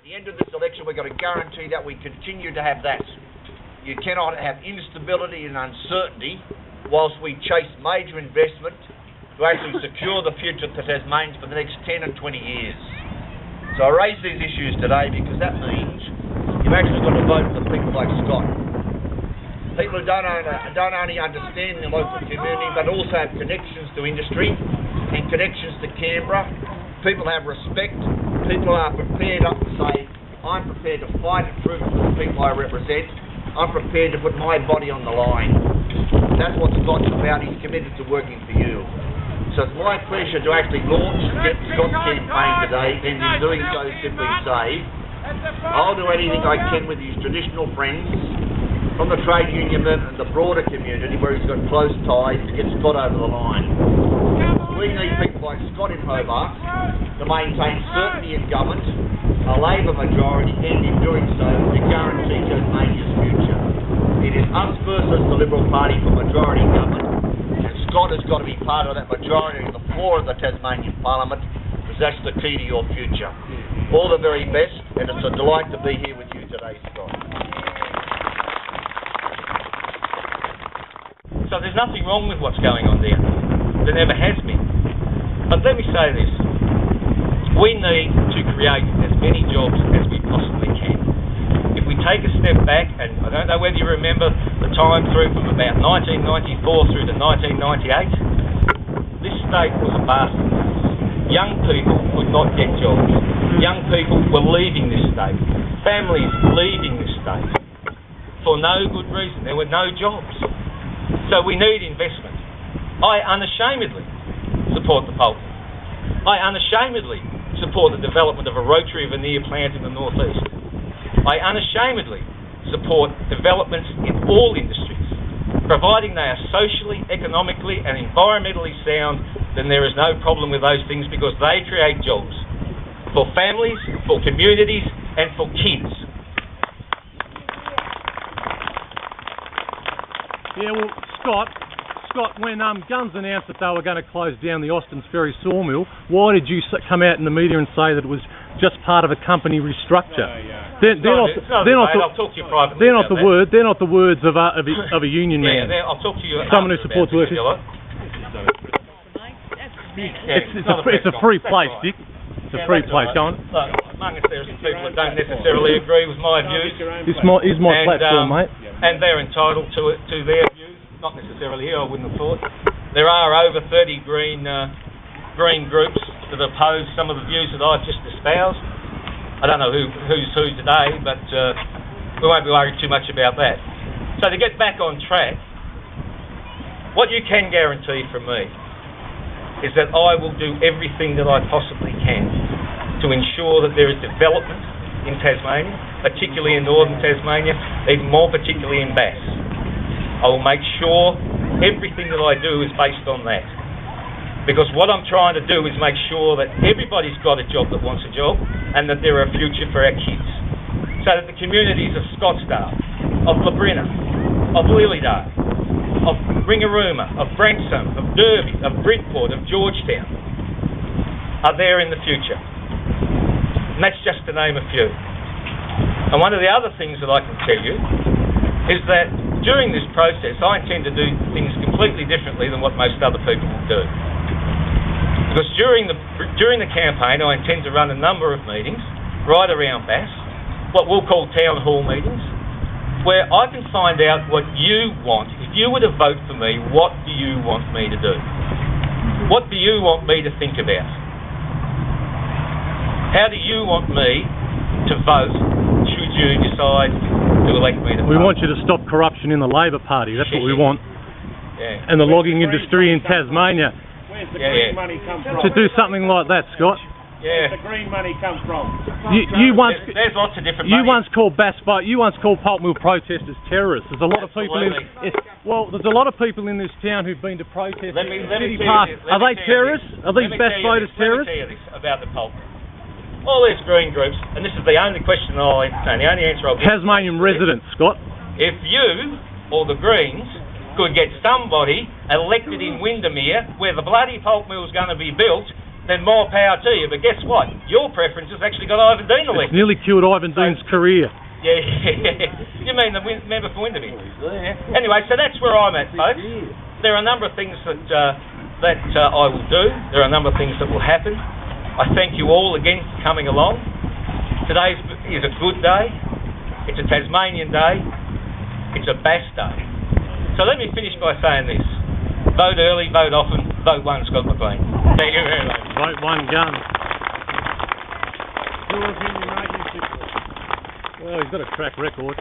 the end of this election, we've got to guarantee that we continue to have that. You cannot have instability and uncertainty whilst we chase major investment to actually secure the future of the Tasmanians for the next 10 and 20 years. So I raise these issues today because that means you've actually got to vote for people like Scott. People who don't only understand the local community but also have connections to industry and connections to Canberra. People have respect. People are prepared up to say, I'm prepared to fight and prove for the people I represent. I'm prepared to put my body on the line. That's what Scott's about. He's committed to working for you. So it's my pleasure to actually launch Scott's campaign today, and in doing so simply say, I'll do anything I can with his traditional friends from the trade union and the broader community where he's got close ties to get Scott over the line. We need people like Scott in Hobart to maintain certainty in government, a Labor majority, and in doing so to guarantee Tasmania's future. It is us versus the Liberal Party for majority government, and Scott has got to be part of that majority on the floor of the Tasmanian Parliament, because that's the key to your future. All the very best, and it's a delight to be here with you today, Scott. So there's nothing wrong with what's going on there. There never has been. But let me say this. We need to create as many jobs as we possibly can. If we take a step back, and I don't know whether you remember the time through from about 1994 through to 1998, this state was a basket case. Young people could not get jobs. Young people were leaving this state. Families leaving this state for no good reason. There were no jobs. So we need investment. I unashamedly support the pulp. I unashamedly support the development of a rotary veneer plant in the northeast. I unashamedly support developments in all industries. Providing they are socially, economically and environmentally sound, then there is no problem with those things because they create jobs for families, for communities and for kids. Yeah, well, Scott, when Guns announced that they were going to close down the Austins Ferry sawmill, why did you come out in the media and say that it was just part of a company restructure? They're not the words of a union man. I'll talk to you. Someone who supports workers. It's a free place, Dick. It's a free place. Go on. Look, among us there are some people that don't necessarily agree with my views. This is my platform, mate. And they're entitled to their views. Not necessarily here, I wouldn't have thought. There are over 30 green groups that oppose some of the views that I've just espoused. I don't know who's who today, but we won't be worried too much about that. So to get back on track, what you can guarantee from me is that I will do everything that I possibly can to ensure that there is development in Tasmania, particularly in northern Tasmania, even more particularly in Bass. I will make sure everything that I do is based on that. Because what I'm trying to do is make sure that everybody's got a job that wants a job and that there are a future for our kids. So that the communities of Scottsdale, of Labrina, of Lilydale, of Ringarooma, of Branksome, of Derby, of Bridport, of Georgetown are there in the future. And that's just to name a few. And one of the other things that I can tell you is that during this process I intend to do things completely differently than what most other people will do. Because during the campaign I intend to run a number of meetings right around Bass, what we'll call town hall meetings, where I can find out what you want. If you were to vote for me, what do you want me to do? What do you want me to think about? How do you want me to vote should you decide to elect me to vote? We want you to stop corruption in the Labor Party. That's what we want. Yeah. And the logging industry in Tasmania. Where's the green money come from? To do something like that, Scott. Yeah. Where's the green money come from? There's lots of different money. You once called pulp mill protesters terrorists. There's a lot of people there's a lot of people in this town who've been to protest Let me City tell Park. you Are they terrorists? Are these Bass voters terrorists? Let me tell you this about the pulp. All these green groups, and this is the only question I'll entertain, the only answer I'll give. Tasmanian residents, Scott. If you, or the Greens, could get somebody elected in Windermere, where the bloody pulp mill's going to be built, then more power to you. But guess what? Your preference has actually got Ivan Dean It's elected. nearly killed Ivan Dean's career. Yeah, you mean the member for Windermere? Anyway, so that's where I'm at, folks. There are a number of things that I will do. There are a number of things that will happen. I thank you all again for coming along. Today is a good day. It's a Tasmanian day. It's a Bass day. So let me finish by saying this. Vote early, vote often, vote one Scott McLean. Thank you very much. Vote one gun. Who was in the 1960s? Well, he's got a track record.